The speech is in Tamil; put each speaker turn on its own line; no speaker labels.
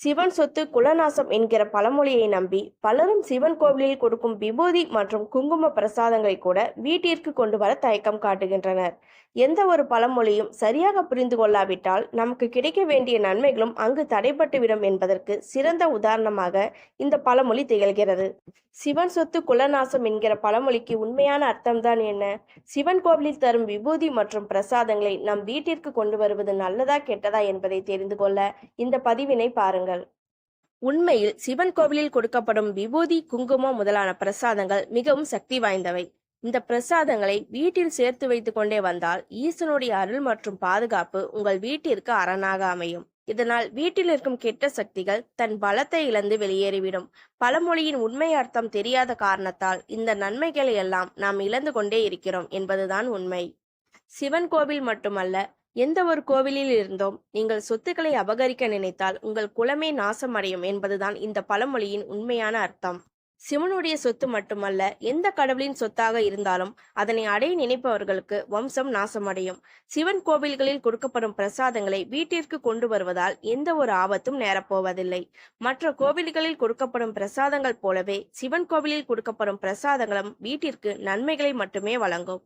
சிவன் சொத்து குலநாசம் என்கிற பழமொழியை நம்பி பலரும் சிவன் கோவிலில் கொடுக்கும் விபூதி மற்றும் குங்கும பிரசாதங்களை கூட வீட்டிற்கு கொண்டு வர தயக்கம் காட்டுகின்றனர். எந்த ஒரு பழமொழியும் சரியாக புரிந்து கொள்ளாவிட்டால் நமக்கு கிடைக்க வேண்டிய நன்மைகளும் அங்கு தடைபட்டுவிடும் என்பதற்கு சிறந்த உதாரணமாக இந்த பழமொழி திகழ்கிறது. சிவன் சொத்து குலநாசம் என்கிற பழமொழிக்கு உண்மையான அர்த்தம்தான் என்ன? சிவன் கோவிலில் தரும் விபூதி மற்றும் பிரசாதங்களை நம் வீட்டிற்கு கொண்டு வருவது நல்லதா கெட்டதா என்பதை தெரிந்து கொள்ள இந்த பதிவினை பாருங்கள். உண்மையில் சிவன் கோவிலில் கொடுக்கப்படும் விபூதி, குங்குமம் முதலான பிரசாதங்கள் மிகவும் சக்தி வாய்ந்தவை. இந்த பிரசாதங்களை வீட்டில் சேர்த்து வைத்துக் கொண்டே வந்தால் ஈசனுடைய அருள் மற்றும் பாதுகாப்பு உங்கள் வீட்டிற்கு அரணாக அமையும். இதனால் வீட்டில் இருக்கும் கெட்ட சக்திகள் தன் பலத்தை இழந்து வெளியேறிவிடும். பழமொழியின் உண்மை அர்த்தம் தெரியாத காரணத்தால் இந்த நன்மைகளை எல்லாம் நாம் இழந்து கொண்டே இருக்கிறோம் என்பதுதான் உண்மை. சிவன் கோவில் மட்டுமல்ல, எந்த ஒரு கோவிலில் இருந்தோம் நீங்கள் சொத்துக்களை அபகரிக்க நினைத்தால் உங்கள் குலமே நாசமடையும் என்பதுதான் இந்த பழமொழியின் உண்மையான அர்த்தம். சிவனுடைய சொத்து மட்டுமல்ல, எந்த கடவுளின் சொத்தாக இருந்தாலும் அதனை அடைய நினைப்பவர்களுக்கு வம்சம் நாசமடையும். சிவன் கோவில்களில் கொடுக்கப்படும் பிரசாதங்களை வீட்டிற்கு கொண்டு வருவதால் எந்த ஒரு ஆபத்தும் நேரப்போவதில்லை. மற்ற கோவில்களில் கொடுக்கப்படும் பிரசாதங்கள் போலவே சிவன் கோவிலில் கொடுக்கப்படும் பிரசாதங்களும் வீட்டிற்கு நன்மைகளை மட்டுமே வழங்கும்.